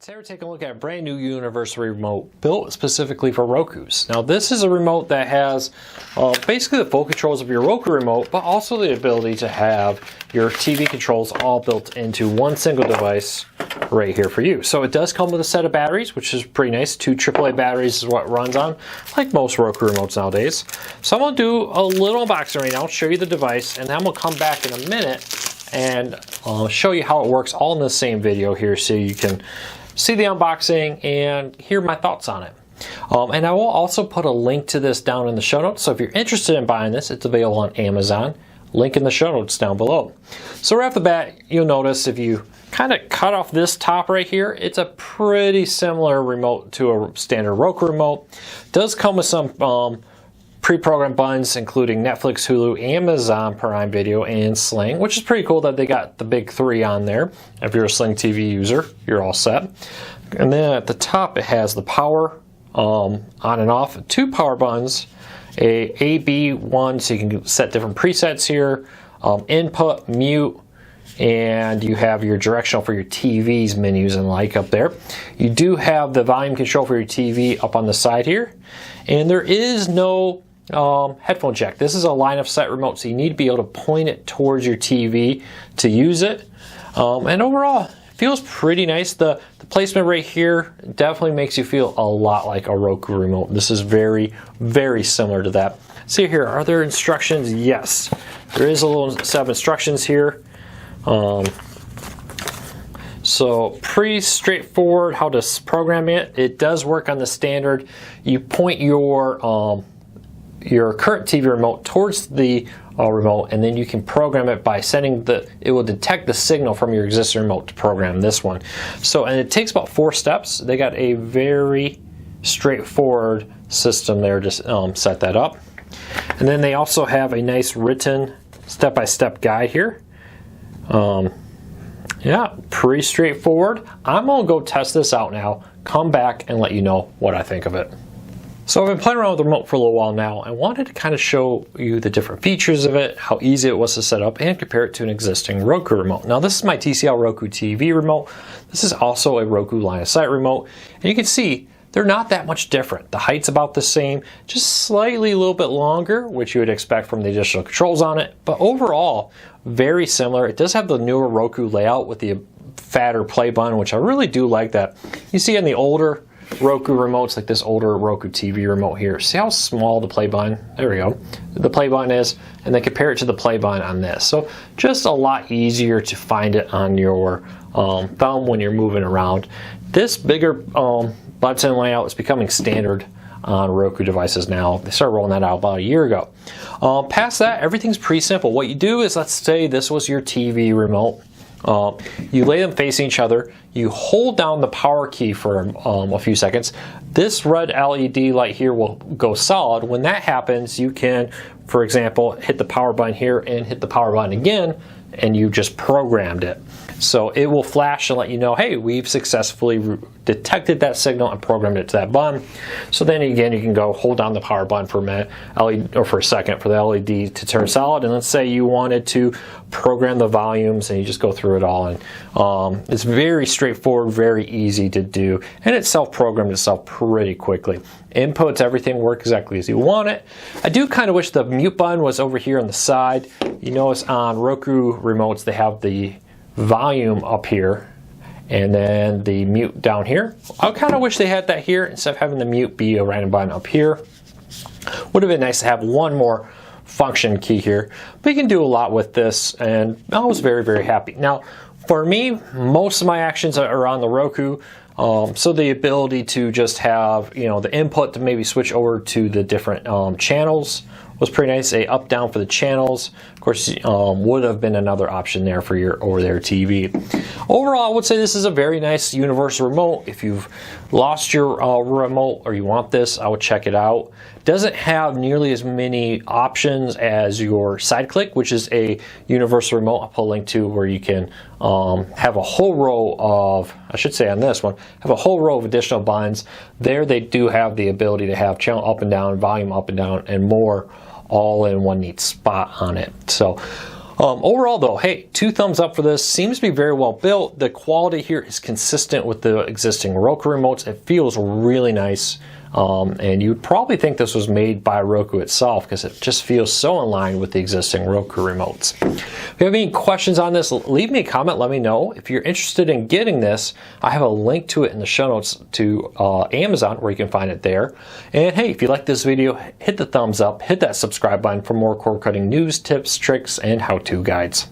Today we're taking a look at a brand new universal remote built specifically for Rokus. Now this is a remote that has basically the full controls of your Roku remote, but also the ability to have your TV controls all built into one single device right here for you. So it does come with a set of batteries, which is pretty nice. 2 AAA batteries is what it runs on, like most Roku remotes nowadays. So I'm going to do a little unboxing right now, show you the device, and then we'll come back in a minute and show you how it works all in the same video here so you can see the unboxing and hear my thoughts on it. And I will also put a link to this down in the show notes, so if you're interested in buying this, it's available on Amazon. Link in the show notes down below. So right off the bat, you'll notice if you kind of cut off this top right here, it's a pretty similar remote to a standard Roku remote. It does come with some pre-programmed buttons including Netflix, Hulu, Amazon Prime Video, and Sling, which is pretty cool that they got the big 3 on there. If you're a Sling TV user, you're all set. And then at the top it has the power on and off, 2 power buttons, a B one so you can set different presets here, input, mute, and you have your directional for your TV's menus and like up there. You do have the volume control for your TV up on the side here, and there is no headphone jack. This is a line of sight remote, so you need to be able to point it towards your TV to use it. And overall, it feels pretty nice. The placement right here definitely makes you feel a lot like a Roku remote. This is very, very similar to that. See here, are there instructions? Yes, there is a little set of instructions here. So pretty straightforward how to program it. It does work on the standard. You point your current TV remote towards the remote, and then you can program it by sending it will detect the signal from your existing remote to program this one. So, and it takes about 4 steps. They got a very straightforward system there to set that up. And then they also have a nice written step-by-step guide here. Yeah, pretty straightforward. I'm gonna go test this out now, come back and let you know what I think of it. So I've been playing around with the remote for a little while now and wanted to kind of show you the different features of it, how easy it was to set up, and compare it to an existing Roku remote. Now this is my TCL Roku TV remote. This is also a Roku line of sight remote, and you can see they're not that much different. The height's about the same, just slightly a little bit longer, which you would expect from the additional controls on it, but overall very similar. It does have the newer Roku layout with the fatter play button, which I really do like that. You see in the older Roku remotes, like this older Roku TV remote here, see how small the play button, there we go, the play button is, and then compare it to the play button on this. So just a lot easier to find it on your thumb when you're moving around. This bigger button layout is becoming standard on Roku devices now. They started rolling that out about a year ago. Past that, everything's pretty simple. What you do is, let's say this was your TV remote. You lay them facing each other, you hold down the power key for a few seconds. This red LED light here will go solid. When that happens, you can, for example, hit the power button here and hit the power button again, and you just programmed it. So it will flash and let you know, hey, we've successfully detected that signal and programmed it to that button. So then again, you can go hold down the power button for a minute, or for a second, for the LED to turn solid. And let's say you wanted to program the volumes, and you just go through it all. And it's very straightforward, very easy to do, and it self-programmed itself pretty quickly. Inputs, everything work exactly as you want it. I do kind of wish the mute button was over here on the side. You notice on Roku remotes they have the volume up here and then the mute down here. I kind of wish they had that here instead of having the mute be a random button up here. Would have been nice to have one more function key here, but you can do a lot with this, and I was very, very happy. Now for me, most of my actions are on the Roku, so the ability to just have, you know, the input to maybe switch over to the different channels was pretty nice. A up down for the channels, of course, would have been another option there for your over there TV. Overall, I would say this is a very nice universal remote. If you've lost your remote or you want this, I would check it out. Doesn't have nearly as many options as your SideClick, which is a universal remote I'll put a link to, where you can have a whole row of, I should say on this one, have a whole row of additional buttons. There they do have the ability to have channel up and down, volume up and down, and more all in one neat spot on it. So Overall though, hey, 2 thumbs up for this. Seems to be very well built. The quality here is consistent with the existing Roku remotes. It feels really nice. And you'd probably think this was made by Roku itself because it just feels so in line with the existing Roku remotes. If you have any questions on this, leave me a comment, let me know. If you're interested in getting this, I have a link to it in the show notes to Amazon where you can find it there. And hey, if you like this video, hit the thumbs up, hit that subscribe button for more cord cutting news, tips, tricks, and how-to guides.